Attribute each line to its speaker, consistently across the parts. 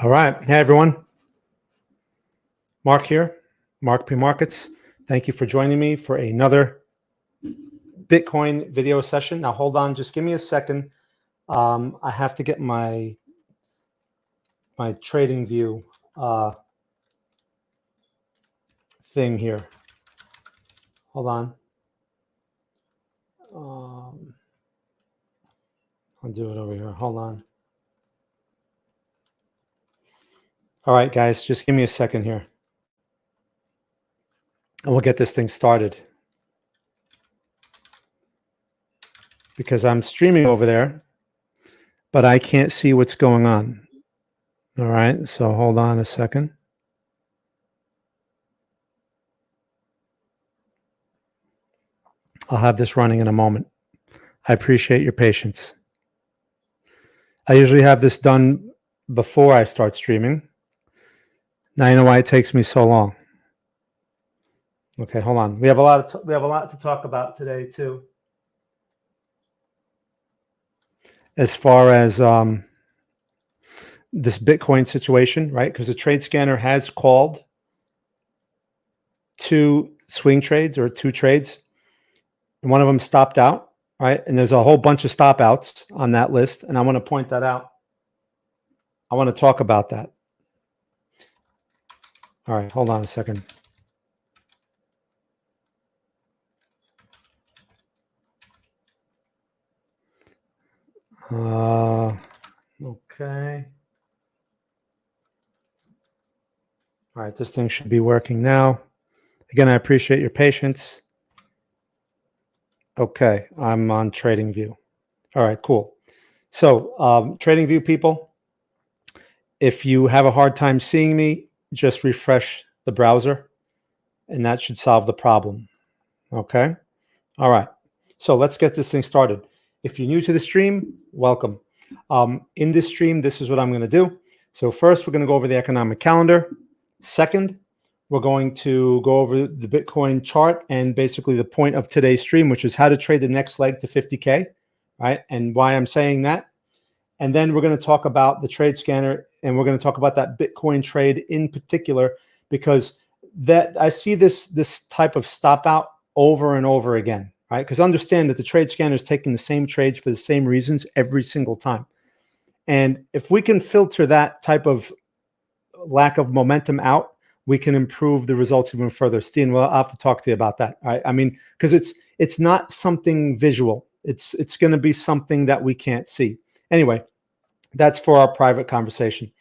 Speaker 1: All right. Hey, everyone. Mark here, Mark P Markets. Thank you for joining me for another Bitcoin video session. Now, hold on. Just give me a second. I have to get my trading view thing here. Hold on. I'll do it over here. Hold on. All right, guys, just give me a second here. And we'll get this thing started. Because I'm streaming over there, but I can't see what's going on. All right, so hold on a second. I'll have this running in a moment. I appreciate your patience. I usually have this done before I start streaming. Now you know why it takes me so long. Okay, hold on. We have a lot to talk about today too. As far as this Bitcoin situation, right? Because the trade scanner has called 2 swing trades or 2 trades, and one of them stopped out, right? And there's a whole bunch of stop outs on that list, and I want to point that out. I want to talk about that. All right, hold on a second. Okay. All right, this thing should be working now. Again, I appreciate your patience. Okay, I'm on TradingView. All right, cool. So, TradingView people, if you have a hard time seeing me, just refresh the browser, and that should solve the problem. Okay? All right. So let's get this thing started. If you're new to the stream, welcome. In this stream, this is what I'm going to do. So first, we're going to go over the economic calendar. Second, we're going to go over the Bitcoin chart and basically the point of today's stream, which is how to trade the next leg to 50K, right? And why I'm saying that. And then we're going to talk about the trade scanner, and we're going to talk about that Bitcoin trade in particular, because that I see this type of stop out over and over again, right? Because understand that the trade scanner is taking the same trades for the same reasons every single time. And if we can filter that type of lack of momentum out, we can improve the results even further. Steen, well, I'll have to talk to you about that. Right? I mean, because it's not something visual. It's going to be something that we can't see. Anyway, that's for our private conversation.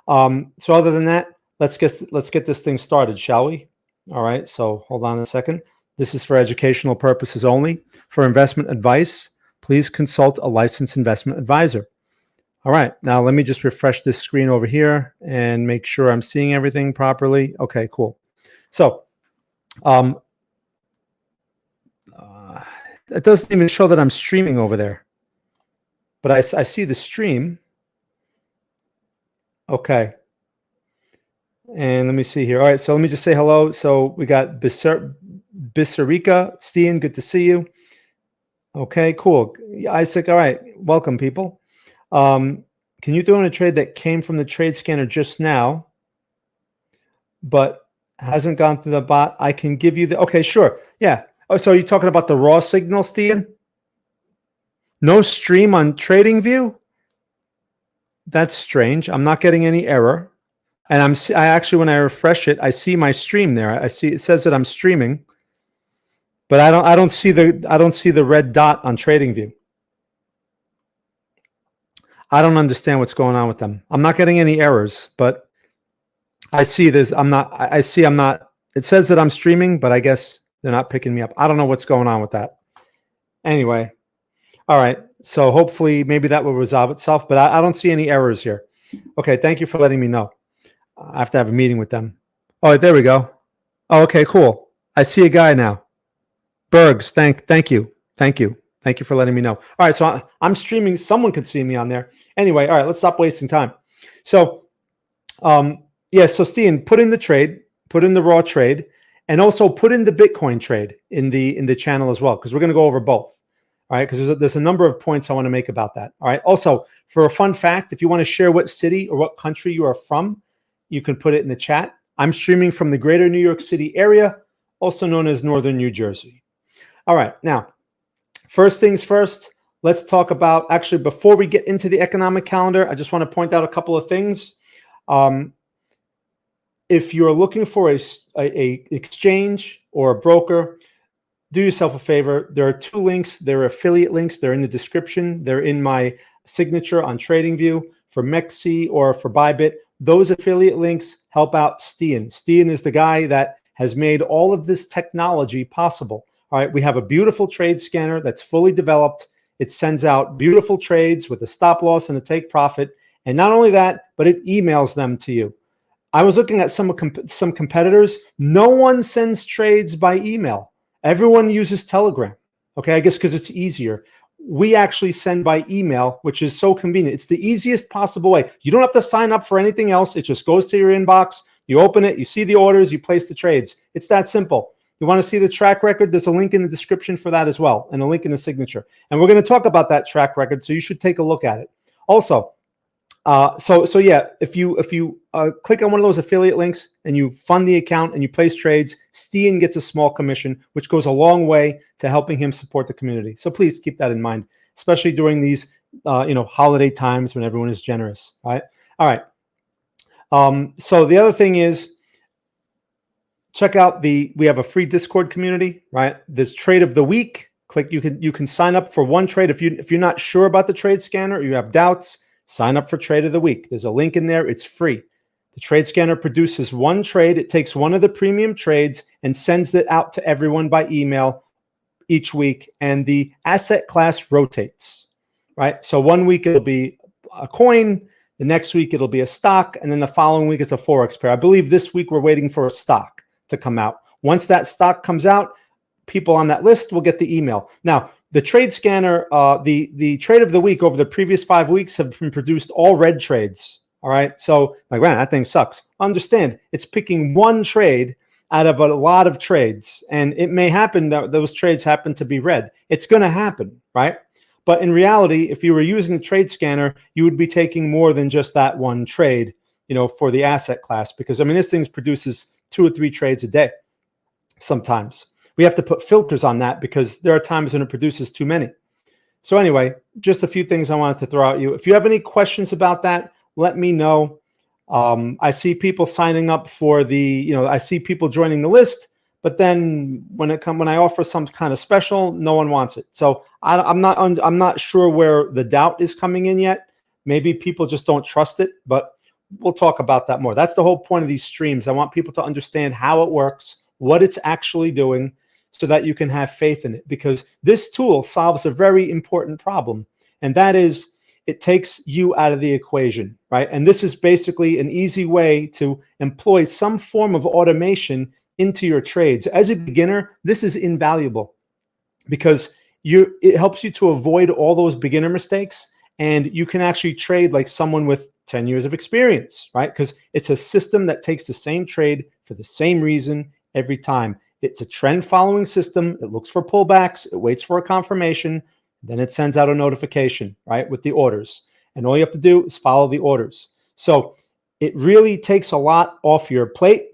Speaker 1: So other than that, let's get this thing started, shall we? All right. So hold on a second. This is for educational purposes only. For investment advice, please consult a licensed investment advisor. All right. Now let me just refresh this screen over here and make sure I'm seeing everything properly. Okay, cool. So it doesn't even show that I'm streaming over there, but I see the stream. Okay. And let me see here. All right. So let me just say hello. So we got Bissarica. Steen, good to see you. Okay, cool. Isaac, all right. Welcome, people. Can you throw in a trade that came from the trade scanner just now, but hasn't gone through the bot? I can give you the, okay, sure. Yeah. Oh, so are you talking about the raw signal, Steen? No stream on TradingView? That's strange. I'm not getting any error. And I actually, when I refresh it, I see my stream there. I see, it says that I'm streaming, but I don't see the red dot on TradingView. I don't understand what's going on with them. I'm not getting any errors, but I see this. I'm not, it says that I'm streaming, but I guess they're not picking me up. I don't know what's going on with that. Anyway. All right. So hopefully maybe that will resolve itself, but I don't see any errors here. Okay. Thank you for letting me know. I have to have a meeting with them. Oh, there we go. Oh, okay, cool. I see a guy now. Bergs, thank you. Thank you. Thank you for letting me know. All right, so I'm streaming. Someone could see me on there. Anyway, all right, let's stop wasting time. So, yeah, so Steen, put in the trade, put in the raw trade, and also put in the Bitcoin trade in the channel as well, because we're going to go over both. All right, because there's a number of points I want to make about that. All right. Also, for a fun fact, if you want to share what city or what country you are from, you can put it in the chat. I'm streaming from the greater New York City area, also known as Northern New Jersey. All right. Now, first things first, let's talk about, actually, before we get into the economic calendar, I just want to point out a couple of things. If you're looking for a exchange or a broker, do yourself a favor. There are 2 links. They're affiliate links. They're in the description. They're in my signature on TradingView for MEXC or for Bybit. Those affiliate links help out Stian. Stian is the guy that has made all of this technology possible. All right, we have a beautiful trade scanner that's fully developed. It sends out beautiful trades with a stop loss and a take profit. And not only that, but it emails them to you. I was looking at some competitors. No one sends trades by email. Everyone uses Telegram. Okay, I guess because it's easier. We actually send by email, which is so convenient. It's the easiest possible way. You don't have to sign up for anything else. It just goes to your inbox. You open it, you see the orders, you place the trades. It's that simple. You want to see the track record? There's a link in the description for that as well, and a link in the signature. And we're going to talk about that track record, so you should take a look at it. Also, so yeah, if you click on one of those affiliate links and you fund the account and you place trades, Stian gets a small commission, which goes a long way to helping him support the community. So please keep that in mind, especially during these holiday times when everyone is generous. Right? All right. So the other thing is, check out we have a free Discord community. Right? There's Trade of the Week. Click. You can sign up for one trade if you're not sure about the trade scanner or you have doubts. Sign up for Trade of the Week. There's a link in there. It's free. The trade scanner produces one trade. It takes one of the premium trades and sends it out to everyone by email each week. And the asset class rotates, right? So one week it'll be a coin. The next week it'll be a stock. And then the following week it's a Forex pair. I believe this week we're waiting for a stock to come out. Once that stock comes out, people on that list will get the email. Now, the trade scanner, the trade of the week over the previous 5 weeks have been produced all red trades. All right. So like, man, that thing sucks. Understand, it's picking one trade out of a lot of trades. And it may happen that those trades happen to be red. It's going to happen. Right. But in reality, if you were using the trade scanner, you would be taking more than just that one trade, for the asset class. Because, I mean, this thing produces 2 or 3 trades a day sometimes. We have to put filters on that because there are times when it produces too many. So anyway, just a few things I wanted to throw at you. If you have any questions about that, let me know. I see people signing up for I see people joining the list, but then when I offer some kind of special, no one wants it. So I'm not sure where the doubt is coming in yet. Maybe people just don't trust it, but we'll talk about that more. That's the whole point of these streams. I want people to understand how it works, what it's actually doing, so that you can have faith in it, because this tool solves a very important problem. And that is, it takes you out of the equation, right? And this is basically an easy way to employ some form of automation into your trades. As a beginner, this is invaluable because it helps you to avoid all those beginner mistakes. And you can actually trade like someone with 10 years of experience, right? Because it's a system that takes the same trade for the same reason every time. It's a trend following system. It looks for pullbacks. It waits for a confirmation. Then it sends out a notification, right, with the orders. And all you have to do is follow the orders. So it really takes a lot off your plate.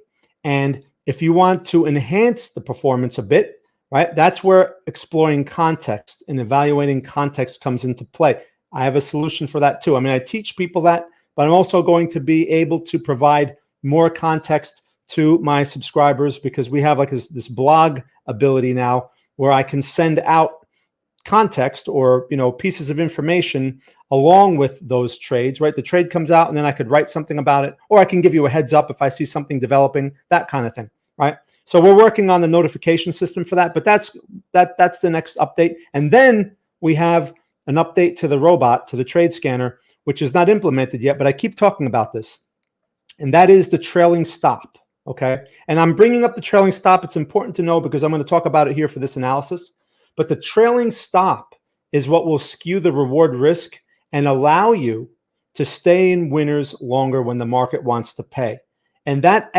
Speaker 1: And if you want to enhance the performance a bit, right, that's where exploring context and evaluating context comes into play. I have a solution for that too. I mean, I teach people that, but I'm also going to be able to provide more context to my subscribers because we have like this blog ability now where I can send out context or pieces of information along with those trades, right? The trade comes out and then I could write something about it, or I can give you a heads up if I see something developing, that kind of thing, right? So we're working on the notification system for that, but that's the next update. And then we have an update to the robot, to the trade scanner, which is not implemented yet, but I keep talking about this. And that is the trailing stop. Okay. And I'm bringing up the trailing stop. It's important to know because I'm going to talk about it here for this analysis. But the trailing stop is what will skew the reward risk and allow you to stay in winners longer when the market wants to pay. And that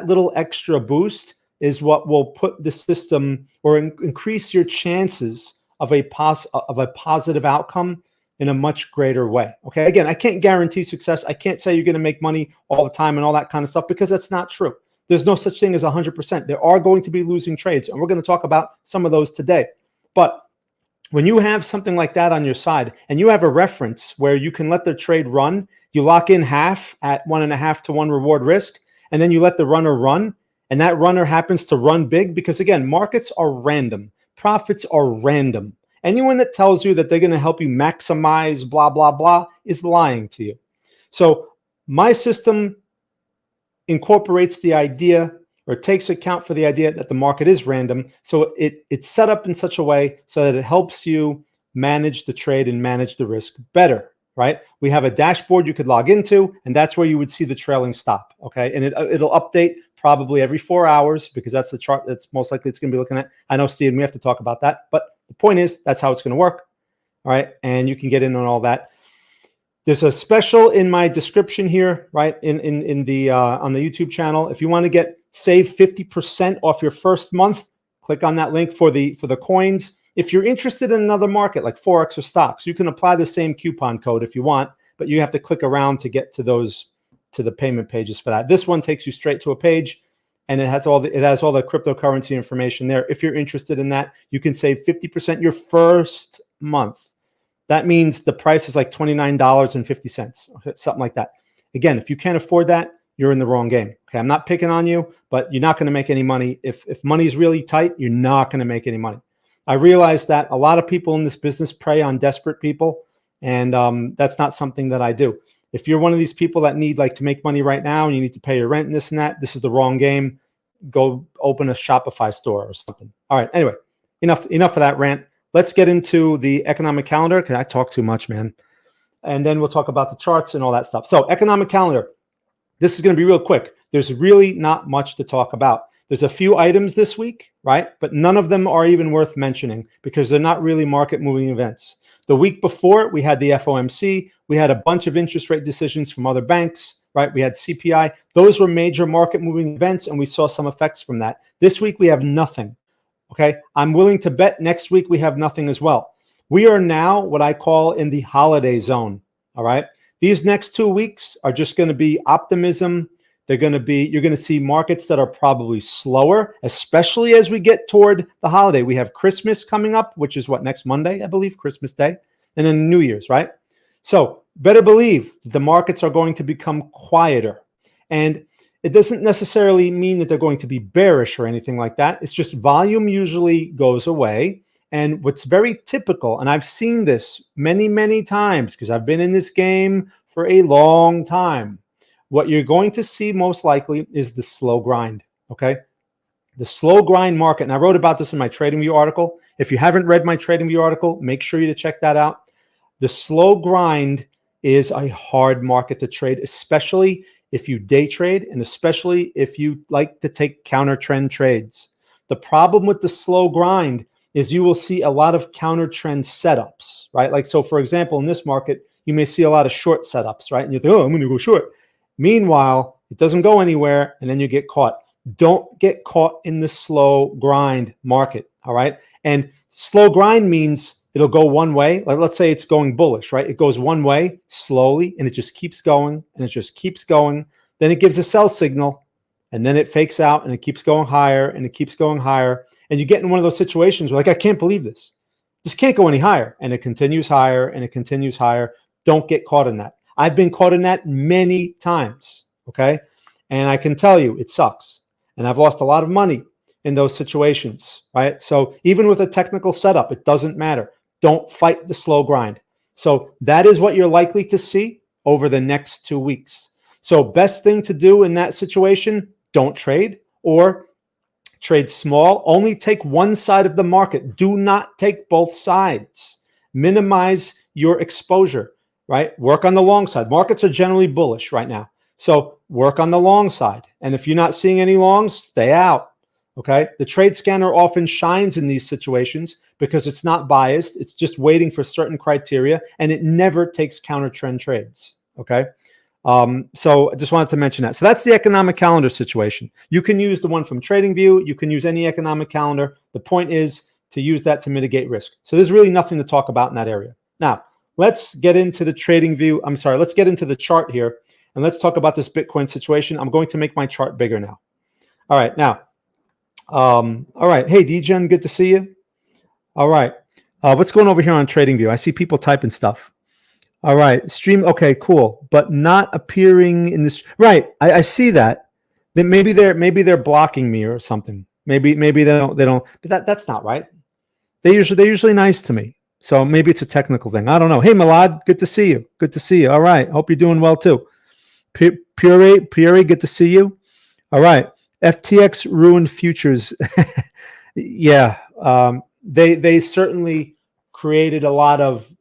Speaker 1: little extra boost is what will put the system or increase your chances of a positive outcome in a much greater way. Okay. Again, I can't guarantee success. I can't say you're going to make money all the time and all that kind of stuff, because that's not true. There's no such thing as 100%. There are going to be losing trades, and we're going to talk about some of those today. But when you have something like that on your side and you have a reference where you can let the trade run, you lock in half at 1.5 to 1 reward risk, and then you let the runner run, and that runner happens to run big, because again, markets are random. Profits are random. Anyone that tells you that they're going to help you maximize blah, blah, blah is lying to you. So my system incorporates the idea, or takes account for the idea, that the market is random. So it's set up in such a way so that it helps you manage the trade and manage the risk better, right? We have a dashboard you could log into, and that's where you would see the trailing stop, okay? And it'll update probably every 4 hours, because that's the chart that's most likely it's going to be looking at. I know, Steve, we have to talk about that, but the point is that's how it's going to work, all right? And you can get in on all that. There's a special in my description here, right? In the on the YouTube channel. If you want to save 50% off your first month, click on that link for the coins. If you're interested in another market like Forex or stocks, you can apply the same coupon code if you want, but you have to click around to get to the payment pages for that. This one takes you straight to a page, and it has all the cryptocurrency information there. If you're interested in that, you can save 50% your first month. That means the price is like $29.50, something like that. Again, if you can't afford that, you're in the wrong game. Okay, I'm not picking on you, but you're not going to make any money. If money is really tight, you're not going to make any money. I realize that a lot of people in this business prey on desperate people, and that's not something that I do. If you're one of these people that need to make money right now, and you need to pay your rent and this and that, this is the wrong game. Go open a Shopify store or something. All right. Anyway, enough of that rant. Let's get into the economic calendar, because I talk too much, man. And then we'll talk about the charts and all that stuff. So economic calendar. This is going to be real quick. There's really not much to talk about. There's a few items this week, right? But none of them are even worth mentioning, because they're not really market moving events. The week before, we had the FOMC. We had a bunch of interest rate decisions from other banks, right? We had CPI. Those were major market moving events, and we saw some effects from that. This week, we have nothing. Okay, I'm willing to bet next week we have nothing as well. We are now what I call in the holiday zone. All right, these next 2 weeks are just going to be optimism. You're going to see markets that are probably slower, especially as we get toward the holiday. We have Christmas coming up, which is next Monday, I believe, Christmas Day, and then New Year's, right? So better believe the markets are going to become quieter. And it doesn't necessarily mean that they're going to be bearish or anything like that. It's just volume usually goes away. And what's very typical, and I've seen this many, many times because I've been in this game for a long time, what you're going to see most likely is the slow grind, okay? The slow grind market, and I wrote about this in my TradingView article. If you haven't read my TradingView article, make sure you check that out. The slow grind is a hard market to trade, especially if you day trade, and especially if you like to take counter trend trades. The problem with the slow grind is you will see a lot of counter trend setups, right? So for example, in this market, you may see a lot of short setups, right? And you think, oh, I'm going to go short. Meanwhile, it doesn't go anywhere, and then you get caught. Don't get caught in the slow grind market, all right? And slow grind means it'll go one way. Let's say it's going bullish, right? It goes one way slowly, and it just keeps going, and it just keeps going. Then it gives a sell signal, and then it fakes out, and it keeps going higher, and it keeps going higher. And you get in one of those situations where I can't believe this. This can't go any higher. And it continues higher, and it continues higher. Don't get caught in that. I've been caught in that many times, okay? And I can tell you, it sucks. And I've lost a lot of money in those situations, right? So even with a technical setup, it doesn't matter. Don't fight the slow grind. So that is what you're likely to see over the next 2 weeks. So best thing to do in that situation, don't trade, or trade small. Only take one side of the market. Do not take both sides. Minimize your exposure, right? Work on the long side. Markets are generally bullish right now. So work on the long side. And if you're not seeing any longs, stay out. Okay. The trade scanner often shines in these situations because it's not biased. It's just waiting for certain criteria, and it never takes counter trend trades. Okay. So I just wanted to mention that. So that's the economic calendar situation. You can use the one from TradingView. You can use any economic calendar. The point is, to use that to mitigate risk. So there's really nothing to talk about in that area. Now, let's get into the trading view. I'm sorry, let's get into the chart here, and let's talk about this Bitcoin situation. I'm going to make my chart bigger now. All right, now, all right. Hey, DGen, good to see you. All right. What's going over here on TradingView? I see people typing stuff. All right. Stream. Okay, cool. But not appearing in this. Right. I see that. Then maybe they're blocking me or something. Maybe they don't. But that's not right. They're usually nice to me. So maybe it's a technical thing. I don't know. Hey, Milad, good to see you. Good to see you. All right. Hope you're doing well too. Pure, good to see you. All right. FTX ruined futures. Yeah. They certainly created a lot of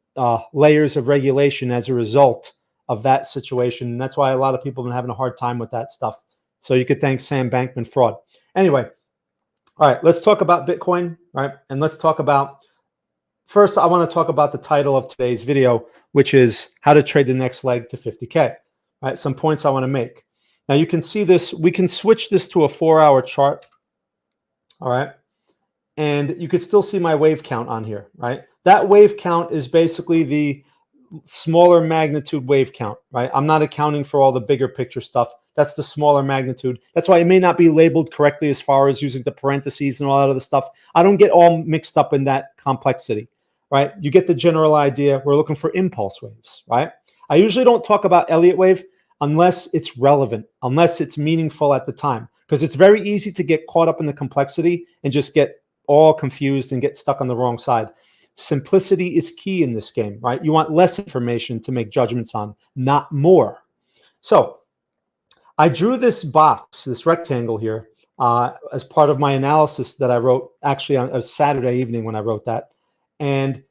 Speaker 1: layers of regulation as a result of that situation. And that's why a lot of people have been having a hard time with that stuff. So you could thank Sam Bankman-Fried. Anyway, all right, let's talk about Bitcoin, right? And let's talk about, first, I want to talk about the title of today's video, which is how to trade the next leg to 50K, right? Some points I want to make. Now you can see this, we can switch this to a 4-hour chart, all right? And you could still see my wave count on here, right? That wave count is basically the smaller magnitude wave count, right? I'm not accounting for all the bigger picture stuff. That's the smaller magnitude. That's why it may not be labeled correctly as far as using the parentheses and all that other stuff. I don't get all mixed up in that complexity, right? You get the general idea. We're looking for impulse waves, right? I usually don't talk about Elliott wave unless it's relevant, unless it's meaningful at the time, because it's very easy to get caught up in the complexity and just get all confused and get stuck on the wrong side. Simplicity is key in this game, right? You want less information to make judgments on, not more. So I drew this box, this rectangle here, as part of my analysis that I wrote actually on a Saturday evening when I wrote that. And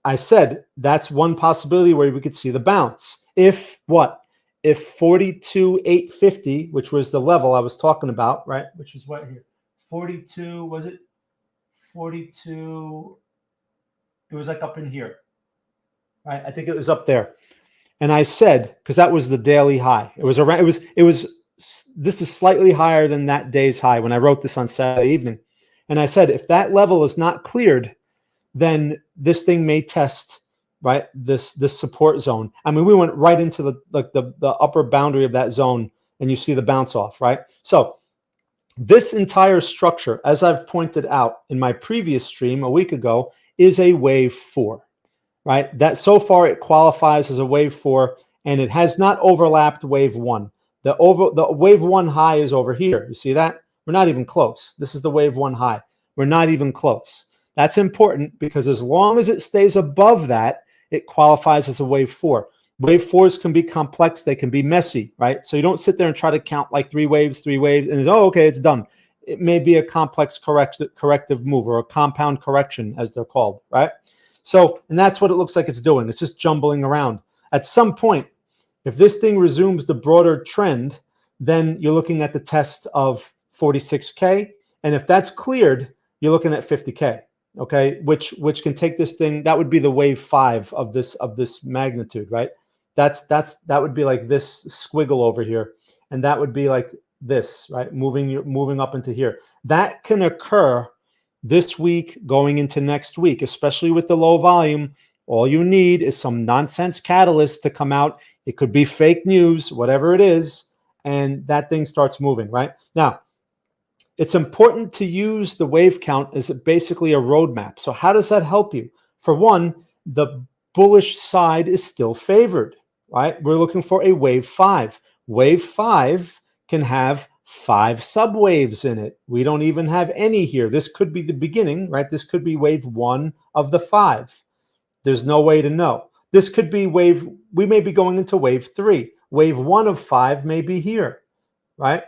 Speaker 1: I said that's one possibility where we could see the bounce. If what? If 42,850, which was the level I was talking about, right? Which is what here? 42, was it? 42, it was like up in here, right? I think it was up there. And I said, because that was the daily high. It was around, this is slightly higher than that day's high when I wrote this on Saturday evening. And I said, if that level is not cleared, then this thing may test, right, this support zone. I mean, we went right into the upper boundary of that zone, and you see the bounce off, right? So this entire structure, as I've pointed out in my previous stream a week ago, is a wave 4, right? That so far it qualifies as a wave 4, and it has not overlapped wave 1. The wave 1 high is over here. You see that? We're not even close. This is the wave 1 high. We're not even close. That's important because as long as it stays above that, it qualifies as a wave 4. Wave 4s can be complex. They can be messy, right? So you don't sit there and try to count like three waves, and oh, okay, it's done. It may be a complex corrective move or a compound correction, as they're called, right? So, and that's what it looks like it's doing. It's just jumbling around. At some point, if this thing resumes the broader trend, then you're looking at the test of 46K. And if that's cleared, you're looking at 50K, okay? Which can take this thing, that would be the wave 5 of this magnitude, right? That would be like this squiggle over here. And that would be like this, right? Moving up into here. That can occur this week going into next week, especially with the low volume. All you need is some nonsense catalyst to come out. It could be fake news, whatever it is, and that thing starts moving, right? Now, it's important to use the wave count as basically a roadmap. So how does that help you? For one, the bullish side is still favored, right? We're looking for a wave 5. Wave 5 can have 5 subwaves in it. We don't even have any here. This could be the beginning, right? This could be wave 1 of the 5. There's no way to know. This could be we may be going into wave 3. Wave 1 of 5 may be here, right?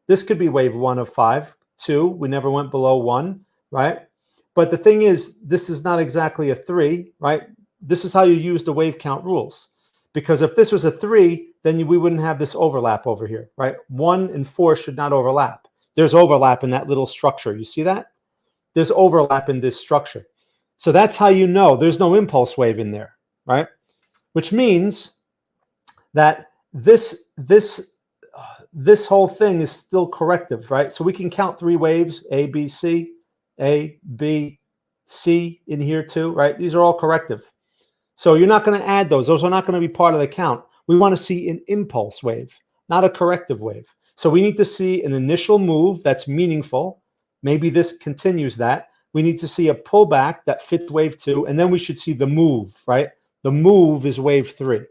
Speaker 1: This could be wave 1 of 5. 2, we never went below 1, right? But the thing is, this is not exactly a 3, right? This is how you use the wave count rules. Because if this was a 3, then we wouldn't have this overlap over here, right? 1 and 4 should not overlap. There's overlap in that little structure. You see that? There's overlap in this structure. So that's how you know there's no impulse wave in there, right? Which means that this whole thing is still corrective, right? So we can count 3 waves, A, B, C, A, B, C in here too, right? These are all corrective. So you're not going to add those. Those are not going to be part of the count. We want to see an impulse wave, not a corrective wave. So we need to see an initial move that's meaningful. Maybe this continues that. We need to see a pullback that fits wave 2, and then we should see the move, right? The move is wave 3.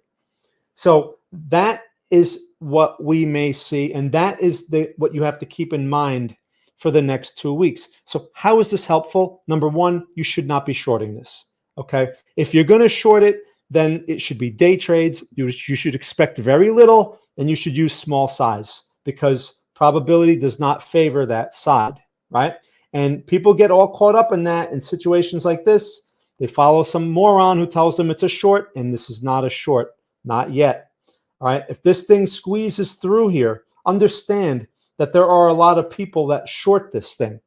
Speaker 1: So that is what we may see, and that is what you have to keep in mind for the next 2 weeks. So how is this helpful? Number one, you should not be shorting this, okay? If you're going to short it, then it should be day trades. You should expect very little, and you should use small size because probability does not favor that side, right? And people get all caught up in that in situations like this. They follow some moron who tells them it's a short, and this is not a short, not yet. All right. If this thing squeezes through here, understand that there are a lot of people that short this thing,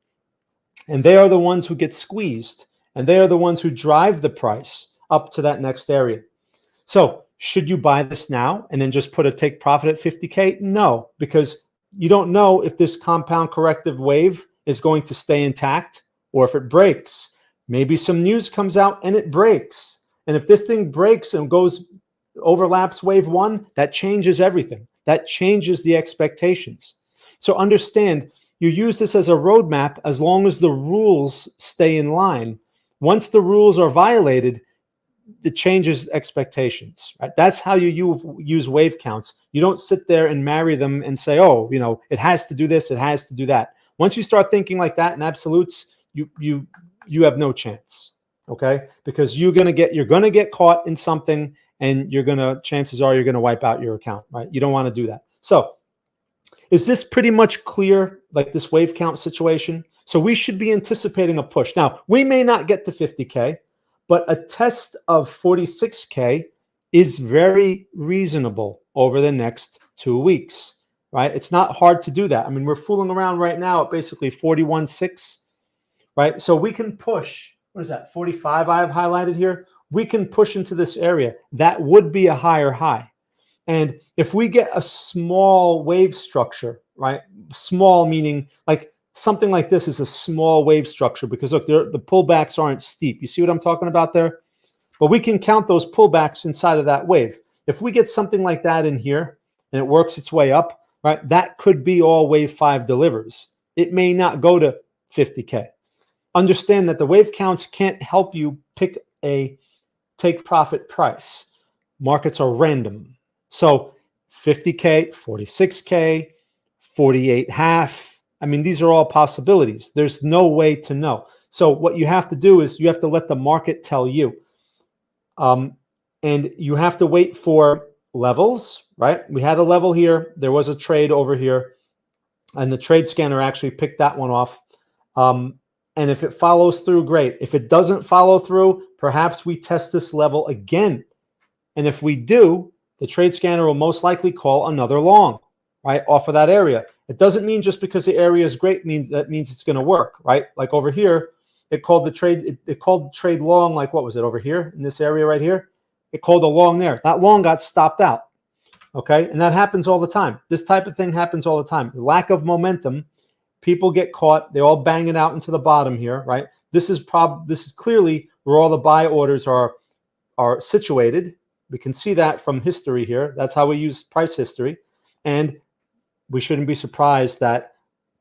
Speaker 1: and they are the ones who get squeezed, and they are the ones who drive the price up to that next area. So should you buy this now and then just put a take profit at 50K? No, because you don't know if this compound corrective wave is going to stay intact or if it breaks. Maybe some news comes out and it breaks. And if this thing breaks and overlaps wave 1, that changes everything. That changes the expectations. So understand, you use this as a roadmap as long as the rules stay in line. Once the rules are violated, it changes expectations, right? That's how you use wave counts. You don't sit there and marry them and say, oh, it has to do this, it has to do that. Once you start thinking like that in absolutes, you have no chance, okay? Because you're gonna get caught in something, and chances are you're gonna wipe out your account, right? You don't want to do that. So is this pretty much clear, like this wave count situation? So we should be anticipating a push. Now, we may not get to 50K, but a test of 46K is very reasonable over the next 2 weeks, right? It's not hard to do that. I mean, we're fooling around right now at basically 41.6, right? So we can push, what is that, 45 I have highlighted here? We can push into this area. That would be a higher high. And if we get a small wave structure, right? Small meaning like something like this is a small wave structure because look, the pullbacks aren't steep. You see what I'm talking about there? But we can count those pullbacks inside of that wave. If we get something like that in here and it works its way up, right? That could be all wave 5 delivers. It may not go to 50K. Understand that the wave counts can't help you pick a take profit price. Markets are random. So 50K, 46K, 48.5. I mean, these are all possibilities. There's no way to know. So what you have to do is you have to let the market tell you. And you have to wait for levels, right? We had a level here. There was a trade over here. And the trade scanner actually picked that one off. And if it follows through, great. If it doesn't follow through, perhaps we test this level again. And if we do, the trade scanner will most likely call another long, right, off of that area. It doesn't mean just because the area is great means it's going to work, right? Like over here, it called the trade long, like what was it over here in this area right here? It called a long there. That long got stopped out, okay? And that happens all the time. This type of thing happens all the time. Lack of momentum, people get caught. They all bang it out into the bottom here, right? This is clearly where all the buy orders are situated. We can see that from history here. That's how we use price history. And we shouldn't be surprised that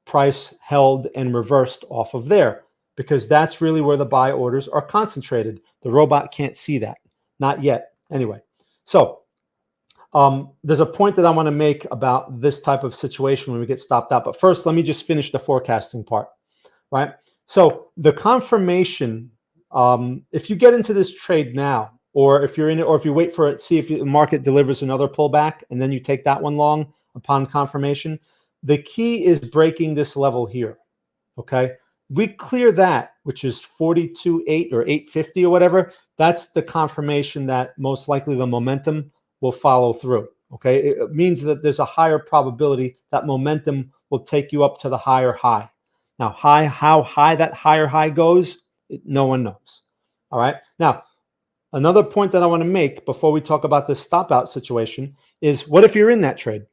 Speaker 1: price held and reversed off of there because that's really where the buy orders are concentrated. The robot can't see that. Not yet. Anyway, so there's a point that I want to make about this type of situation when we get stopped out. But first, let me just finish the forecasting part, right? So the confirmation, if you get into this trade now, or if you're in it, or if you wait for it, see if the market delivers another pullback, and then you take that one long upon confirmation. The key is breaking this level here, okay? We clear that, which is 42.8 or 850 or whatever. That's the confirmation that most likely the momentum will follow through, okay? It means that there's a higher probability that momentum will take you up to the higher high. Now, how high that higher high goes, no one knows, all right? Now, another point that I want to make before we talk about this stop out situation is what if you're in that trade?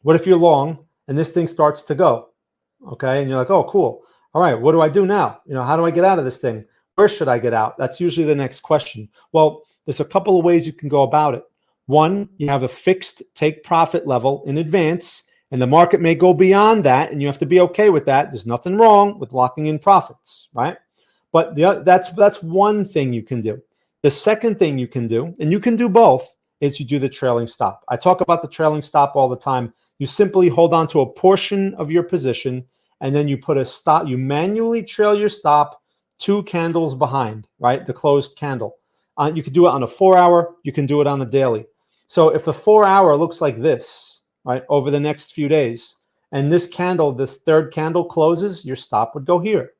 Speaker 1: What if you're long and this thing starts to go, okay? And you're like, oh, cool. All right, what do I do now? How do I get out of this thing? Where should I get out? That's usually the next question. Well, there's a couple of ways you can go about it. One, you have a fixed take profit level in advance, and the market may go beyond that, and you have to be okay with that. There's nothing wrong with locking in profits, right? But that's one thing you can do. The second thing you can do, and you can do both, is you do the trailing stop. I talk about the trailing stop all the time. You simply hold on to a portion of your position, and then you put a stop. You manually trail your stop 2 candles behind, right? The closed candle. You can do it on a 4-hour. You can do it on a daily. So if the 4-hour looks like this, right, over the next few days, and this candle, this third candle closes, your stop would go here,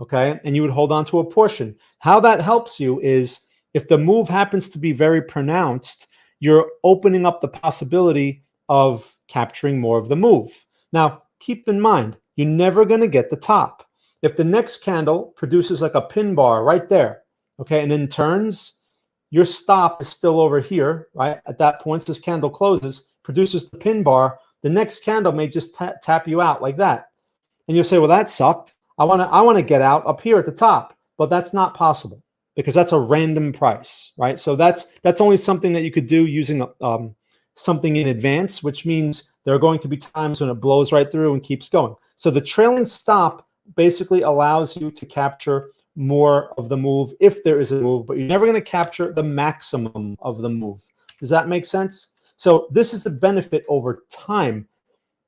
Speaker 1: okay? And you would hold on to a portion. How that helps you is if the move happens to be very pronounced, you're opening up the possibility of capturing more of the move. Now, keep in mind, you're never going to get the top. If the next candle produces like a pin bar right there, okay, and then turns, your stop is still over here, right? At that point, once this candle closes, produces the pin bar, the next candle may just tap you out like that. And you'll say, well, that sucked. I want to get out up here at the top, but that's not possible because that's a random price, right? So that's only something that you could do using something in advance, which means there are going to be times when it blows right through and keeps going. So the trailing stop basically allows you to capture more of the move if there is a move, but you're never going to capture the maximum of the move. Does that make sense? So this is the benefit over time,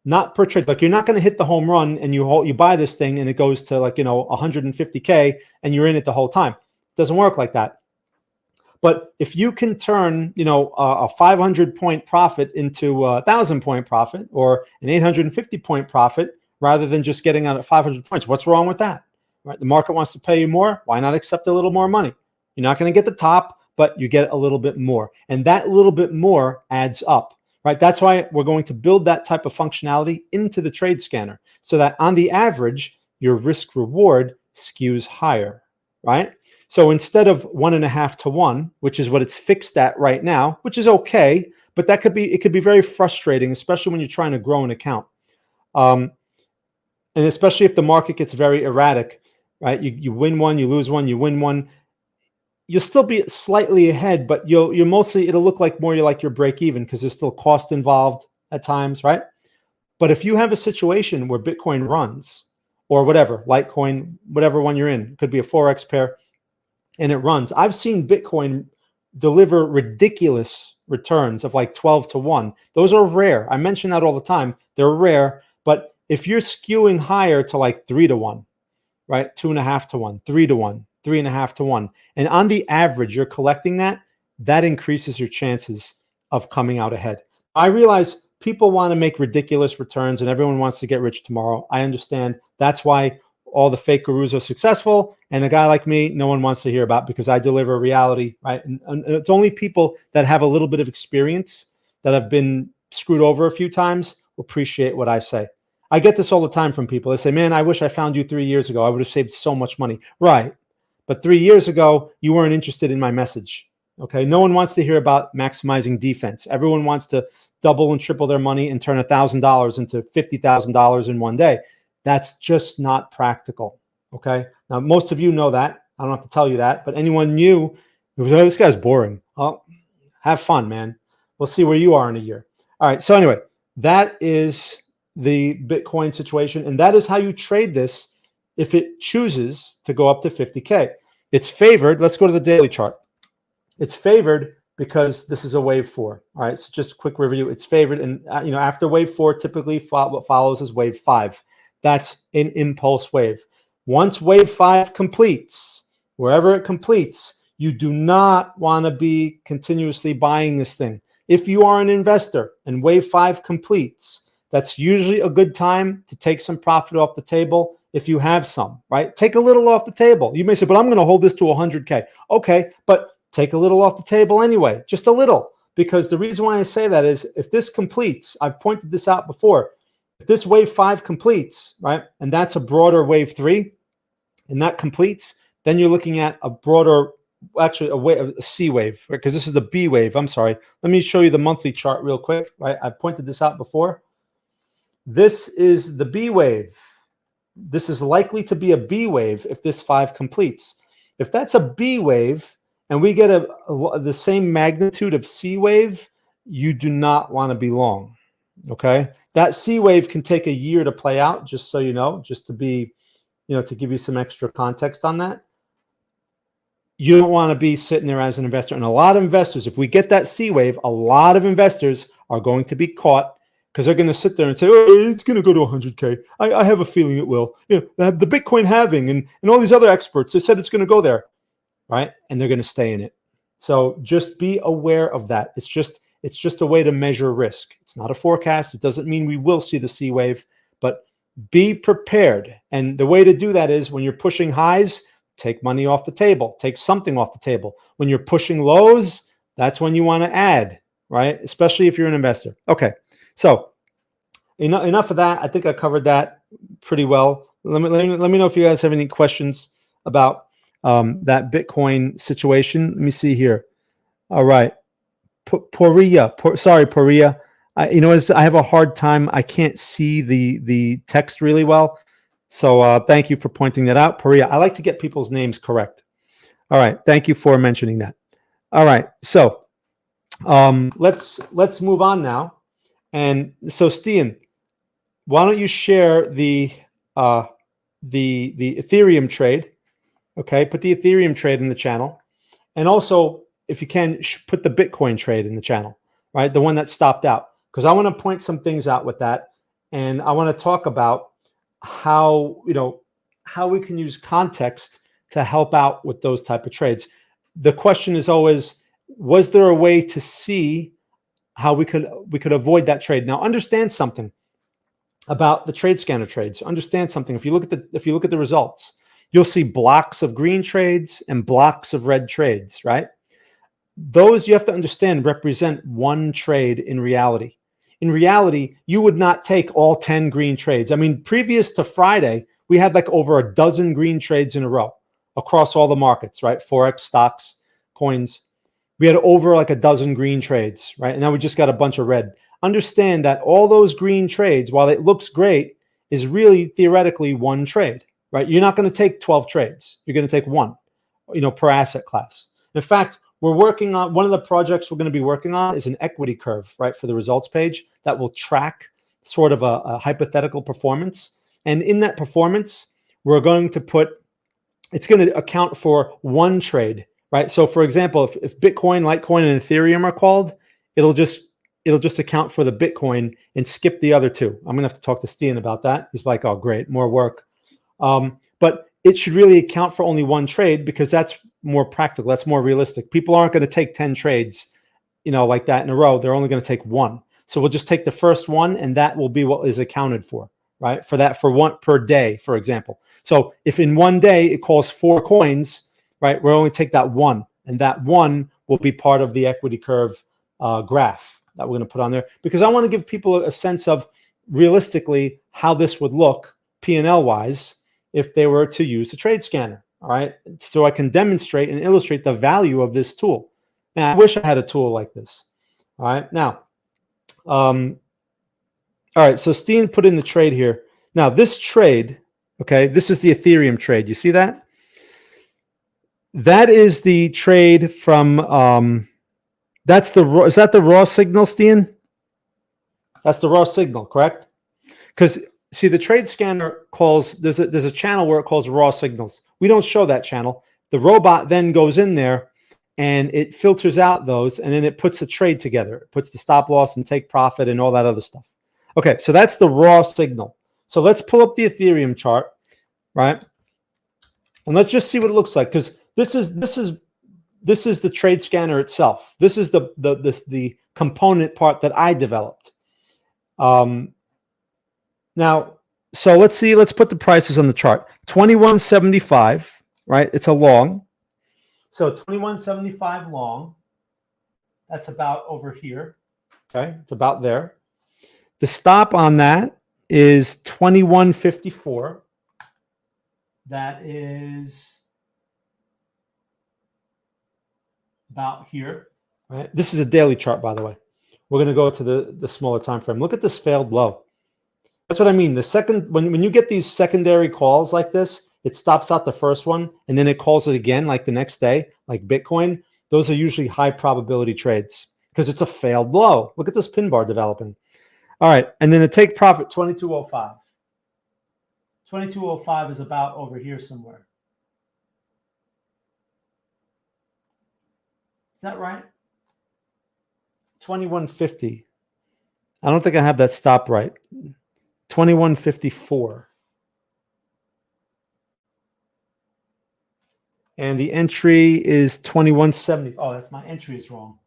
Speaker 1: not per trade. Like you're not going to hit the home run and you buy this thing and it goes to like, 150K and you're in it the whole time. It doesn't work like that. But if you can turn, a 500-point profit into a 1,000-point profit or an 850-point profit rather than just getting out at 500 points, what's wrong with that? Right? The market wants to pay you more. Why not accept a little more money? You're not going to get the top, but you get a little bit more. And that little bit more adds up, right? That's why we're going to build that type of functionality into the trade scanner so that on the average, your risk reward skews higher, right? So instead of 1.5 to 1, which is what it's fixed at right now, which is okay, but it could be very frustrating, especially when you're trying to grow an account. And especially if the market gets very erratic, right? You win one, you lose one, you win one. You'll still be slightly ahead, but it'll look like more like your break even because there's still cost involved at times, right? But if you have a situation where Bitcoin runs or whatever, Litecoin, whatever one you're in, it could be a Forex pair, and it runs. I've seen Bitcoin deliver ridiculous returns of like 12 to 1. Those are rare. I mention that all the time. They're rare, but if you're skewing higher to like 3 to 1, right? 2.5 to 1, 3 to 1, 3.5 to 1. And on the average, you're collecting that increases your chances of coming out ahead. I realize people want to make ridiculous returns and everyone wants to get rich tomorrow. I understand. That's why all the fake gurus are successful. And a guy like me, no one wants to hear about because I deliver reality, right? And it's only people that have a little bit of experience that have been screwed over a few times appreciate what I say. I get this all the time from people. They say, man, I wish I found you 3 years ago. I would have saved so much money. Right. But 3 years ago, you weren't interested in my message. Okay. No one wants to hear about maximizing defense. Everyone wants to double and triple their money and turn $1,000 into $50,000 in one day. That's just not practical. Okay. Now, most of you know that. I don't have to tell you that. But anyone new, this guy's boring. Oh, have fun, man. We'll see where you are in a year. All right. So anyway, that is the Bitcoin situation. And that is how you trade this if it chooses to go up to 50K. It's favored. Let's go to the daily chart. It's favored because this is a wave 4. All right. So just a quick review. It's favored. And, after wave 4, typically what follows is wave 5. That's an impulse wave. Once wave 5 completes, wherever it completes, you do not want to be continuously buying this thing. If you are an investor and wave 5 completes, that's usually a good time to take some profit off the table if you have some, right? Take a little off the table. You may say, but I'm going to hold this to 100K. Okay, but take a little off the table anyway, just a little. Because the reason why I say that is if this completes, I've pointed this out before, if this wave 5 completes, right, and that's a broader wave 3, and that completes, then you're looking at a broader, actually a C wave, right? Because this is the B wave. I'm sorry. Let me show you the monthly chart real quick, right? I pointed this out before. This is the B wave. This is likely to be a B wave if this 5 completes. If that's a B wave and we get the same magnitude of C wave, you do not want to be long. Okay, that C wave can take a year to play out, just so you know, just to be, to give you some extra context on that. You don't want to be sitting there as an investor. And a lot of investors, if we get that C wave, a lot of investors are going to be caught because they're going to sit there and say, oh, it's going to go to 100K. I have a feeling it will. The Bitcoin halving and all these other experts, they said it's going to go there, right? And they're going to stay in it. So just be aware of that. It's just a way to measure risk. It's not a forecast. It doesn't mean we will see the C wave, but be prepared. And the way to do that is when you're pushing highs, take money off the table, take something off the table. When you're pushing lows, that's when you want to add, right? Especially if you're an investor. Okay, so enough of that. I think I covered that pretty well. Let me know if you guys have any questions about that Bitcoin situation. Let me see here. All right. Poria. I have a hard time. I can't see the text really well. So thank you for pointing that out, Poria. I like to get people's names correct. All right. Thank you for mentioning that. All right. So let's move on now. And so, Stian, why don't you share the Ethereum trade? Okay. Put the Ethereum trade in the channel. And also, if you can, put the Bitcoin trade in the channel, right? The one that stopped out. Because I want to point some things out with that. And I want to talk about how we can use context to help out with those type of trades. The question is always, was there a way to see how we could avoid that trade? Now, understand something about the trade scanner trades. Understand something. If you look at the results, you'll see blocks of green trades and blocks of red trades, right? Those, you have to understand, represent one trade in reality. In reality, you would not take all 10 green trades. I mean, previous to Friday, we had like over a dozen green trades in a row across all the markets, right? Forex, stocks, coins. We had over like a dozen green trades, right? And now we just got a bunch of red. Understand that all those green trades, while it looks great, is really theoretically one trade, right? You're not going to take 12 trades. You're going to take one, per asset class. In fact, we're working on one of the projects we're going to be working on is an equity curve, right, for the results page that will track sort of a hypothetical performance. And in that performance, we're going to it's going to account for one trade, right? So for example, if Bitcoin, Litecoin, and Ethereum are called, it'll just account for the Bitcoin and skip the other two. I'm going to have to talk to Stian about that. He's like, oh, great, more work. But it should really account for only one trade because that's more practical. That's more realistic. People aren't going to take 10 trades, like that in a row. They're only going to take one. So we'll just take the first one and that will be what is accounted for, right? For one per day, for example. So if in one day it calls 4 coins, right, we'll only take that one, and that one will be part of the equity curve graph that we're going to put on there, because I want to give people a sense of realistically how this would look P&L wise if they were to use the trade scanner. All right. So I can demonstrate and illustrate the value of this tool. Now, I wish I had a tool like this. All right. Now, all right. So Steen put in the trade here. Now, this trade, okay, this is the Ethereum trade. You see that? That is the trade from, is that the raw signal, Steen? That's the raw signal, correct? Because see, the trade scanner calls, there's a channel where it calls raw signals. We don't show that channel. The robot then goes in there and it filters out those, and then it puts a trade together. It puts the stop loss and take profit and all that other stuff. Okay, so that's the raw signal. So let's pull up the Ethereum chart, right? And let's just see what it looks like, because this is the trade scanner itself. This is the component part that I developed. Now, so let's put the prices on the chart. 21.75, right? It's a long. So 21.75 long. That's about over here. Okay, it's about there. The stop on that is 21.54. That is about here. Right? This is a daily chart, by the way. We're going to go to the smaller time frame. Look at this failed low. That's what I mean. The second, when you get these secondary calls like this, it stops out the first one, and then it calls it again like the next day, like Bitcoin. Those are usually high probability trades because it's a failed low. Look at this pin bar developing. All right, and then the take profit, 2205. 2205 is about over here somewhere. Is that right? 2150. I don't think I have that stop right. 2154. And the entry is 2170. Oh, that's my entry is wrong.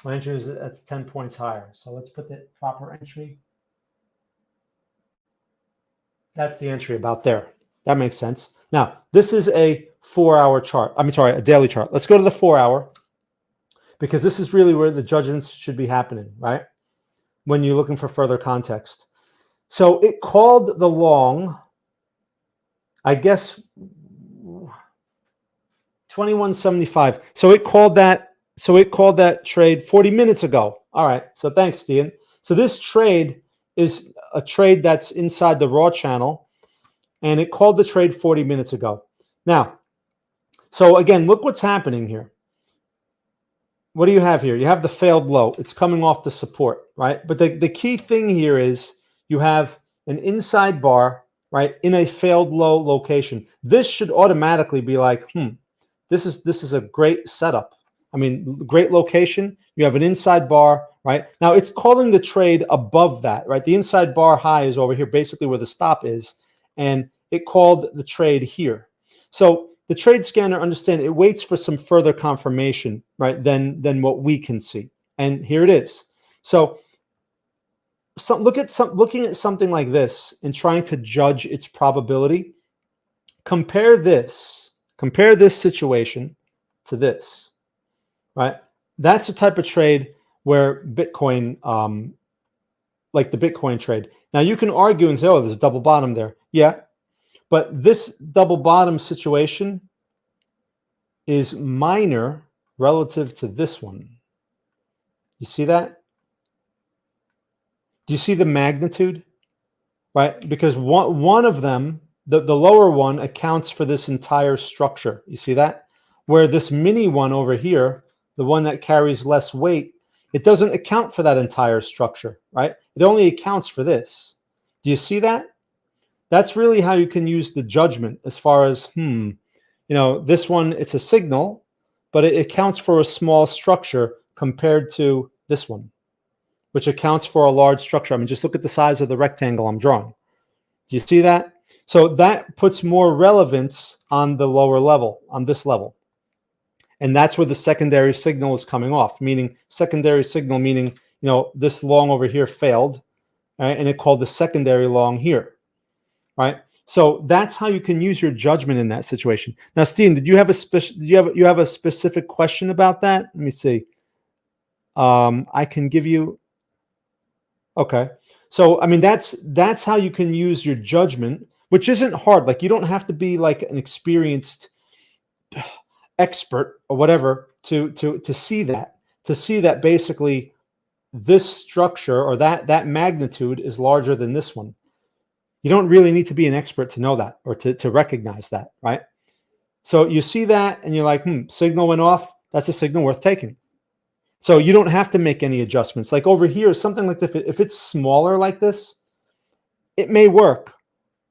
Speaker 1: My entry is that's 10 points higher. So let's put the proper entry. That's the entry about there. That makes sense. Now, this is a 4-hour chart. A daily chart. Let's go to the 4-hour because this is really where the judgments should be happening, right? When you're looking for further context. So it called the long, I guess, 2175. So it called that trade 40 minutes ago. All right. So thanks, Steven. So this trade is a trade that's inside the raw channel, and it called the trade 40 minutes ago. Now, so again, look what's happening here. What do you have here? You have the failed low. It's coming off the support, right? But the key thing here is you have an inside bar, right, in a failed low location. This should automatically be like, this is a great setup. I mean, great location. You have an inside bar, right? Now it's calling the trade above that, right? The inside bar high is over here, basically where the stop is, and it called the trade here. So the trade scanner, understand, it waits for some further confirmation, right, than what we can see. And here it is. So looking at something like this and trying to judge its probability, compare this situation to this, right? That's the type of trade where Bitcoin, like the Bitcoin trade. Now you can argue and say, oh, there's a double bottom there. Yeah. But this double bottom situation is minor relative to this one. You see that? Do you see the magnitude? Right? Because one of them, the lower one, accounts for this entire structure. You see that? Where this mini one over here, the one that carries less weight, it doesn't account for that entire structure, right? It only accounts for this. Do you see that? That's really how you can use the judgment as far as, this one, it's a signal, but it accounts for a small structure compared to this one, which accounts for a large structure. I mean, just look at the size of the rectangle I'm drawing. Do you see that? So that puts more relevance on the lower level, on this level. And that's where the secondary signal is coming off, meaning secondary signal, meaning, this long over here failed, right? And it called the secondary long here, right? So that's how you can use your judgment in that situation. Now, Steven, did you have a specific question about that? Let me see. I can give you. Okay. So, I mean, that's how you can use your judgment, which isn't hard. Like, you don't have to be like an experienced expert or whatever to see that basically this structure or that magnitude is larger than this one. You don't really need to be an expert to know that or to recognize that, right? So you see that and you're like, signal went off. That's a signal worth taking. So you don't have to make any adjustments. Like over here, something like this, if it's smaller like this, it may work,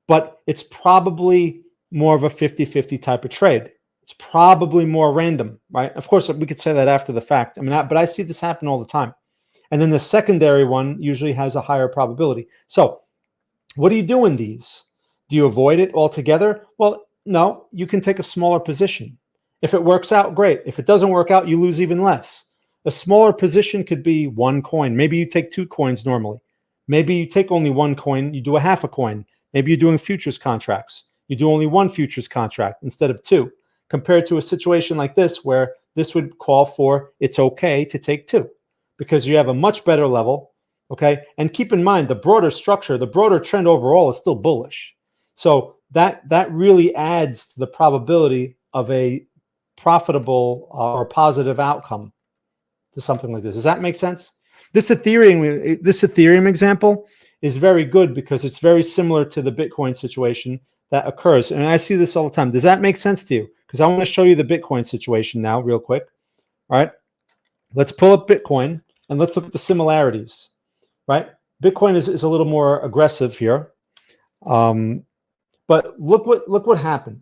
Speaker 1: but it's probably more of a 50-50 type of trade. It's probably more random, right? Of course, we could say that after the fact. But I see this happen all the time. And then the secondary one usually has a higher probability. So what do you do in these? Do you avoid it altogether? Well, no, you can take a smaller position. If it works out, great. If it doesn't work out, you lose even less. A smaller position could be one coin. Maybe you take 2 coins normally. Maybe you take only 1 coin, you do a half a coin. Maybe you're doing futures contracts. You do only 1 futures contract instead of 2, compared to a situation like this where this would call for it's okay to take 2 because you have a much better level, okay? And keep in mind, the broader structure, the broader trend overall is still bullish. So that really adds to the probability of a profitable or positive outcome to something like this. Does that make sense? This Ethereum example is very good because it's very similar to the Bitcoin situation. that occurs. And I see this all the time. Does that make sense to you? Because I want to show you the Bitcoin situation now real quick. All right. Let's pull up Bitcoin and let's look at the similarities, right? Bitcoin is a little more aggressive here. But look what happened.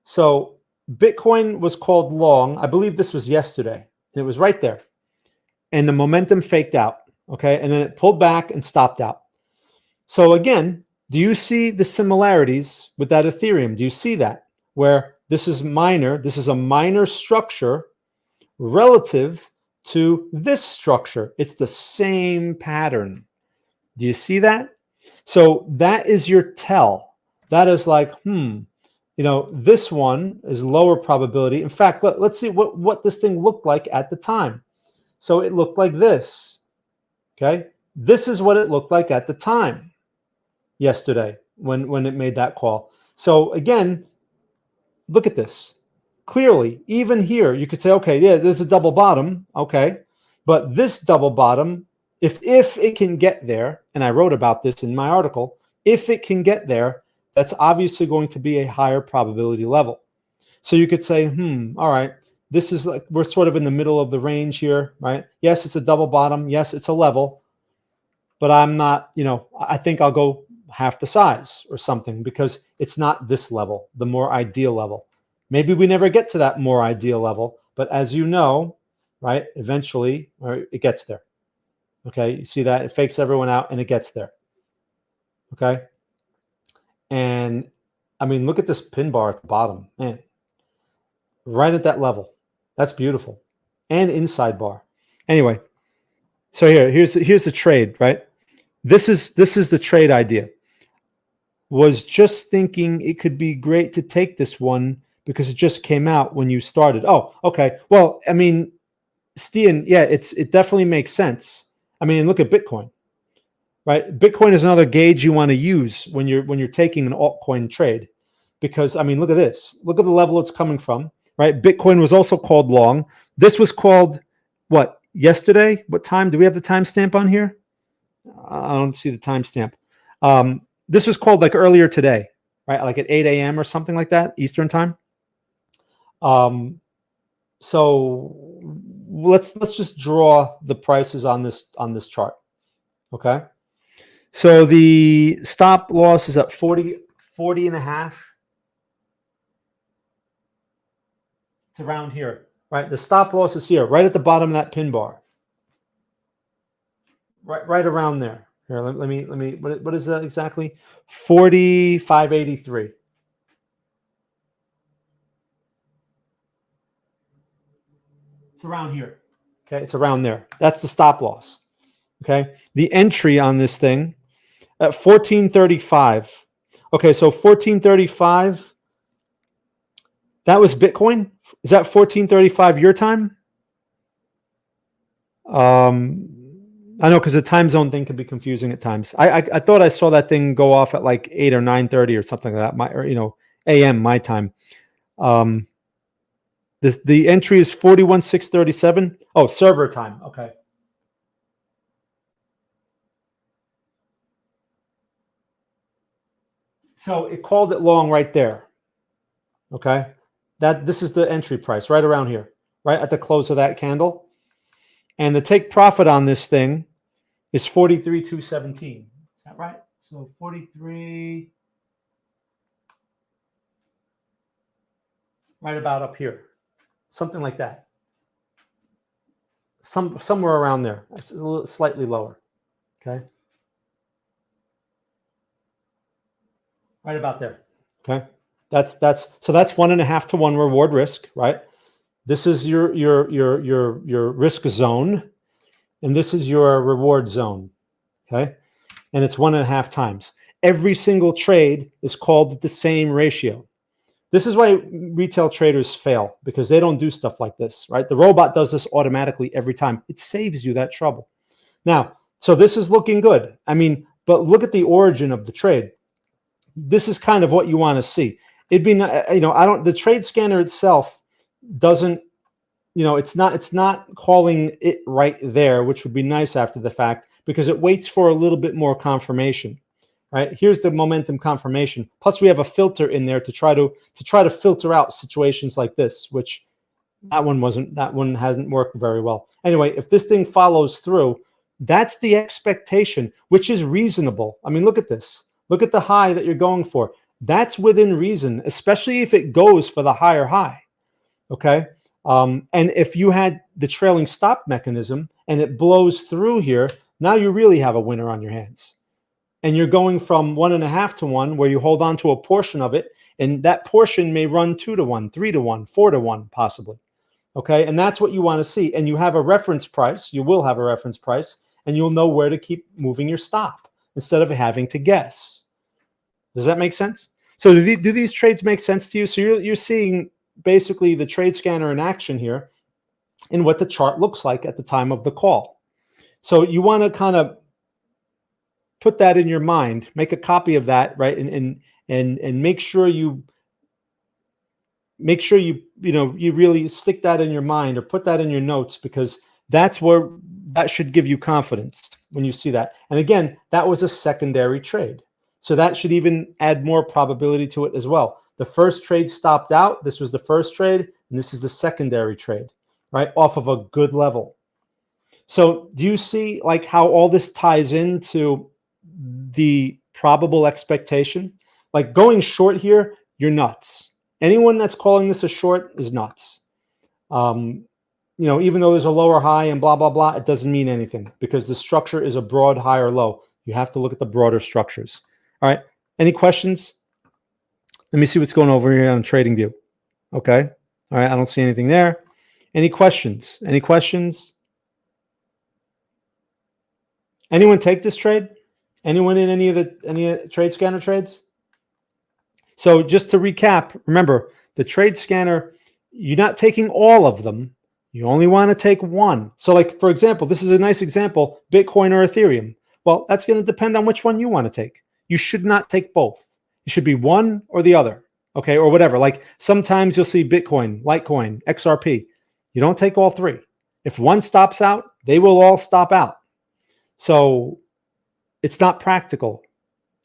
Speaker 1: So Bitcoin was called long. I believe this was yesterday. And it was right there. And the momentum faked out. Okay. And then it pulled back and stopped out. So again, do you see the similarities with that Ethereum? Do you see that? Where this is minor, this is a minor structure relative to this structure. It's the same pattern. Do you see that? So that is your tell. That is like, this one is lower probability. In fact, let's see what this thing looked like at the time. So it looked like this. Okay. This is what it looked like at the time yesterday when it made that call. So again, look at this. Clearly, even here, you could say, okay, yeah, there's a double bottom. Okay. But this double bottom, if it can get there, and I wrote about this in my article, if it can get there, that's obviously going to be a higher probability level. So you could say, all right, this is like, we're sort of in the middle of the range here, right? Yes, it's a double bottom. Yes, it's a level, but I'm not, I think I'll go half the size or something because it's not this level, the more ideal level. Maybe we never get to that more ideal level, but as you know, right, eventually it gets there. Okay, you see that? It fakes everyone out and it gets there. Okay. And I mean, look at this pin bar at the bottom, man. Right at that level. That's beautiful. And inside bar. Anyway, so here's the trade, right? This is the trade idea. Was just thinking it could be great to take this one because it just came out when you started. Oh, okay. Well, I mean, Stian, yeah, it definitely makes sense. I mean, look at Bitcoin, right? Bitcoin is another gauge you want to use when you're taking an altcoin trade, because I mean, look at this. Look at the level it's coming from, right? Bitcoin was also called long. This was called what? Yesterday? What time? Do we have the timestamp on here? I don't see the timestamp. This was called like earlier today, right? Like at 8 a.m. or something like that, Eastern time. So let's just draw the prices on this chart. Okay. So the stop loss is at 40 and a half. It's around here, right? The stop loss is here, right at the bottom of that pin bar. Right around there. Here, let me. What is that exactly? 45.83. It's around here. Okay, it's around there. That's the stop loss. Okay, the entry on this thing at 1435. Okay, so 1435. That was Bitcoin. Is that 1435 your time? I know because the time zone thing can be confusing at times. I thought I saw that thing go off at like 8 or 9:30 or something like that. AM my time. The entry is 41,637. Oh, server time. Okay. So it called it long right there. Okay. This is the entry price right around here, right at the close of that candle. And the take profit on this thing is 43,217. Is that right? So 43, right about up here, something like that. Somewhere around there. It's a little slightly lower. Okay. Right about there. Okay. That's 1.5 to 1 reward risk, right? This is your risk zone, and this is your reward zone. Okay. And it's 1.5 times. Every single trade is called at the same ratio. This is why retail traders fail, because they don't do stuff like this, right? The robot does this automatically every time. It saves you that trouble. Now, so this is looking good. I mean, but look at the origin of the trade. This is kind of what you want to see. It'd be, the trade scanner itself doesn't, it's not calling it right there, which would be nice after the fact, because it waits for a little bit more confirmation. right? Here's the momentum confirmation. Plus, we have a filter in there to try to filter out situations like this, which that one hasn't worked very well. Anyway, if this thing follows through, that's the expectation, which is reasonable. I mean, look at this. Look at the high that you're going for. That's within reason, especially if it goes for the higher high. Okay. And if you had the trailing stop mechanism and it blows through here, now you really have a winner on your hands. And you're going from 1.5 to 1, where you hold on to a portion of it, and that portion may run 2 to 1, 3 to 1, 4 to 1, possibly. Okay. And that's what you want to see. And you have a reference price. You will have a reference price, and you'll know where to keep moving your stop instead of having to guess. Does that make sense? So do these trades make sense to you? So you're seeing basically the trade scanner in action here and what the chart looks like at the time of the call. So you want to kind of put that in your mind, make a copy of that, right? And make sure you you really stick that in your mind or put that in your notes, because that's where that should give you confidence when you see that. And again, that was a secondary trade. So that should even add more probability to it as well. The first trade stopped out. This was the first trade, and this is the secondary trade, right? Off of a good level. So do you see like how all this ties into the probable expectation? Like going short here, you're nuts. Anyone that's calling this a short is nuts. Even though there's a lower high and blah, blah, blah, it doesn't mean anything because the structure is a broad high or low. You have to look at the broader structures. All right. Any questions? Let me see what's going over here on TradingView. Okay. All right. I don't see anything there. Any questions? Any questions? Anyone take this trade? Anyone in any trade scanner trades? So just to recap, remember the trade scanner, you're not taking all of them. You only want to take one. So like, for example, this is a nice example, Bitcoin or Ethereum. Well, that's going to depend on which one you want to take. You should not take both. It should be one or the other, okay, or whatever. Like sometimes you'll see Bitcoin, Litecoin, XRP. You don't take all three. If one stops out, they will all stop out. So it's not practical.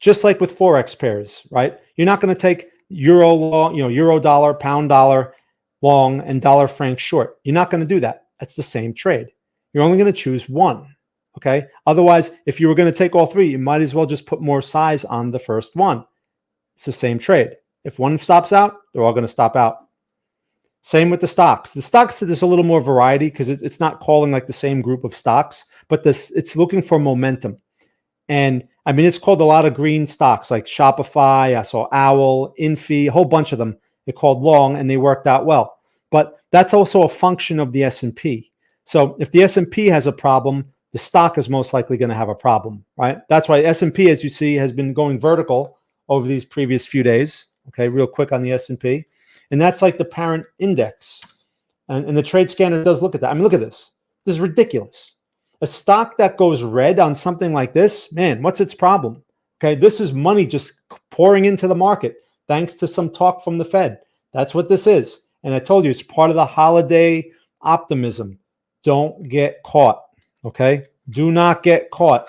Speaker 1: Just like with Forex pairs, right? You're not going to take euro long, euro dollar, pound dollar long, and dollar franc short. You're not going to do that. That's the same trade. You're only going to choose one. Okay. Otherwise, if you were going to take all three, you might as well just put more size on the first one. It's the same trade. If one stops out, they're all going to stop out. Same with the stocks. The stocks, there's a little more variety because it's not calling like the same group of stocks, but it's looking for momentum. And I mean, it's called a lot of green stocks like Shopify. I saw Owl, Infi, a whole bunch of them. They're called long and they worked out well. But that's also a function of the S&P. So if the S&P has a problem, the stock is most likely going to have a problem, right? That's why S&P, as you see, has been going vertical over these previous few days. Okay, real quick on the S&P. And that's like the parent index. And the trade scanner does look at that. I mean, look at this. This is ridiculous. A stock that goes red on something like this, man, what's its problem? Okay, this is money just pouring into the market thanks to some talk from the Fed. That's what this is. And I told you, it's part of the holiday optimism. Don't get caught, okay? Do not get caught.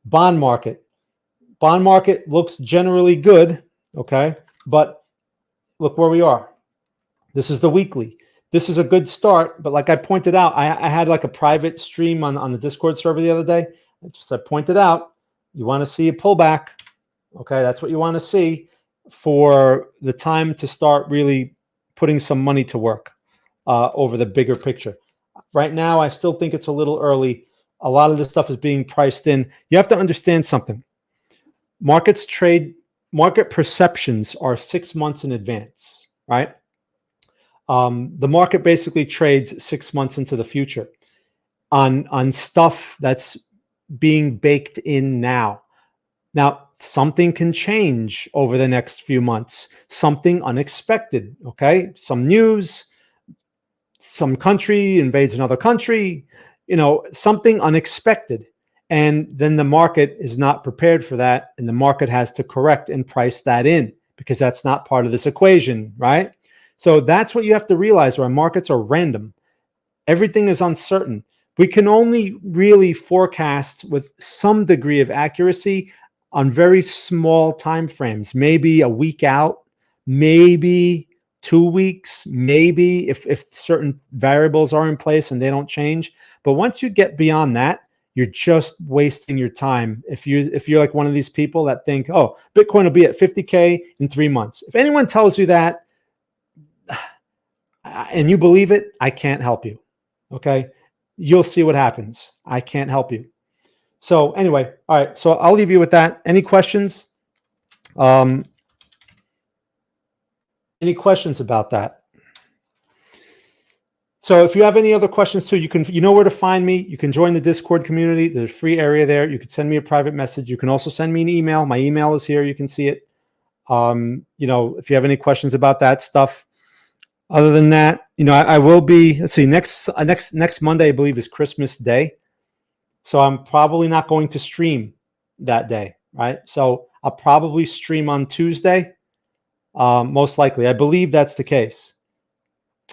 Speaker 1: Bond market. Bond market looks generally good, okay? But look where we are. This is the weekly. This is a good start, but like I pointed out, I had like a private stream on the Discord server the other day. I pointed out, you want to see a pullback. Okay, that's what you want to see for the time to start really putting some money to work over the bigger picture. Right now, I still think it's a little early. A lot of this stuff is being priced in. You have to understand something. Market perceptions are 6 months in advance, right? The market basically trades 6 months into the future on stuff that's being baked in now. Now, something can change over the next few months, something unexpected, okay? Some news, some country invades another country, something unexpected. And then the market is not prepared for that, and the market has to correct and price that in because that's not part of this equation, right? So that's what you have to realize, where markets are random. Everything is uncertain. We can only really forecast with some degree of accuracy on very small time frames, maybe a week out, maybe 2 weeks, maybe if certain variables are in place and they don't change. But once you get beyond that, you're just wasting your time. If you're like one of these people that think, oh, Bitcoin will be at 50K in 3 months. If anyone tells you that and you believe it, I can't help you. Okay. You'll see what happens. I can't help you. So anyway, all right. So I'll leave you with that. Any questions? Any questions about that? So if you have any other questions too, you know where to find me. You can join the Discord community. There's a free area there. You can send me a private message. You can also send me an email. My email is here. You can see it. If you have any questions about that stuff. Other than that, I will be, let's see, next Monday, I believe, is Christmas Day. So I'm probably not going to stream that day, right? So I'll probably stream on Tuesday, most likely. I believe that's the case.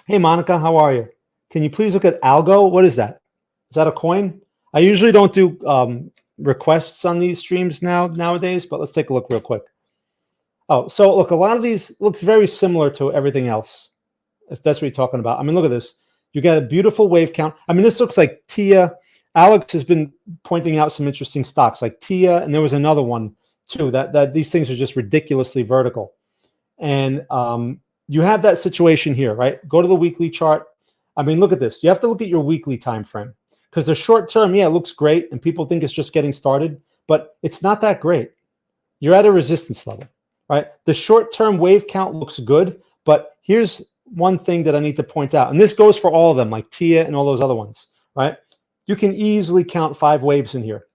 Speaker 1: Hey, Monica, how are you? Can you please look at Algo? What is that? Is that a coin? I usually don't do requests on these streams nowadays, but let's take a look real quick. Oh, so look, a lot of these looks very similar to everything else, if that's what you're talking about. I mean, look at this. You got a beautiful wave count. I mean, this looks like TIA. Alex has been pointing out some interesting stocks like TIA, and there was another one too, that these things are just ridiculously vertical. And you have that situation here, right? Go to the weekly chart. I mean, look at this. You have to look at your weekly time frame because the short term, yeah, it looks great, and people think it's just getting started, but it's not that great. You're at a resistance level, right? The short-term wave count looks good, but here's one thing that I need to point out, and this goes for all of them, like TIA and all those other ones, right? You can easily count 5 waves in here,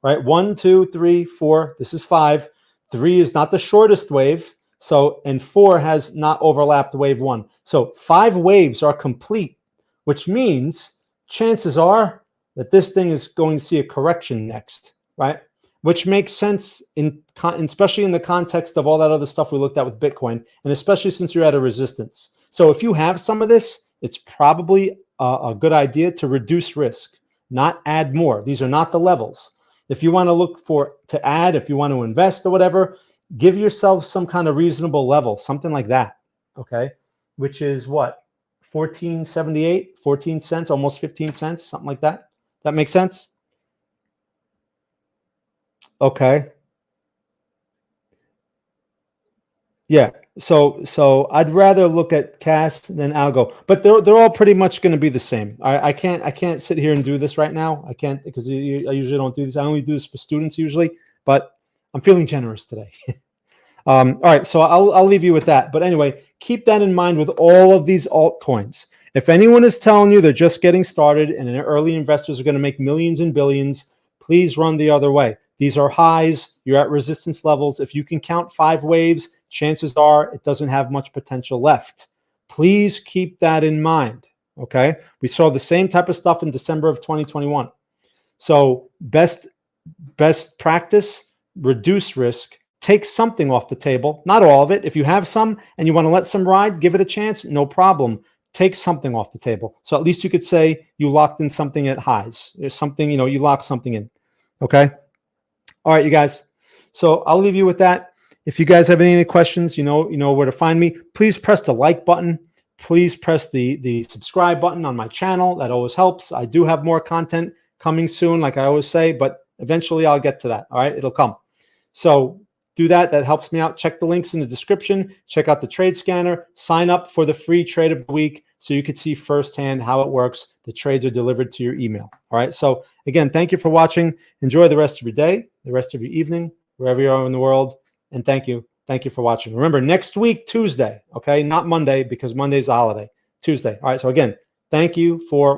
Speaker 1: right? 1, 2, 3, 4. This is 5. 3 is not the shortest wave. So, and 4 has not overlapped wave 1. So 5 waves are complete, which means chances are that this thing is going to see a correction next, right? Which makes sense especially in the context of all that other stuff we looked at with Bitcoin, and especially since you're at a resistance. So if you have some of this, it's probably a good idea to reduce risk, not add more. These are not the levels. If you want to look to add, if you want to invest or whatever, give yourself some kind of reasonable level, something like that, okay? Which is what? 14.78, 14 cents, almost 15 cents, something like that. That makes sense? Okay. Yeah. So I'd rather look at CAS than Algo, but they're all pretty much going to be the same. I can't sit here and do this right now. I can't because I usually don't do this. I only do this for students usually, but I'm feeling generous today. All right, so I'll leave you with that. But anyway, keep that in mind with all of these altcoins. If anyone is telling you they're just getting started and early investors are going to make millions and billions, please run the other way. These are highs. You're at resistance levels. If you can count 5 waves, chances are it doesn't have much potential left. Please keep that in mind, okay? We saw the same type of stuff in December of 2021. So best practice, reduce risk, take something off the table, not all of it. If you have some and you want to let some ride, give it a chance, no problem. Take something off the table. So at least you could say you locked in something at highs. There's something, you lock something in, okay? All right, you guys. So I'll leave you with that. If you guys have any questions, you know where to find me. Please press the like button. Please press the subscribe button on my channel. That always helps. I do have more content coming soon, like I always say, but eventually I'll get to that. All right, it'll come. So do that. That helps me out. Check the links in the description. Check out the trade scanner. Sign up for the free trade of the week so you can see firsthand how it works. The trades are delivered to your email. All right. So again, thank you for watching. Enjoy the rest of your day, the rest of your evening, wherever you are in the world. And thank you. Thank you for watching. Remember, next week, Tuesday, okay? Not Monday because Monday's a holiday. Tuesday. All right. So again, thank you for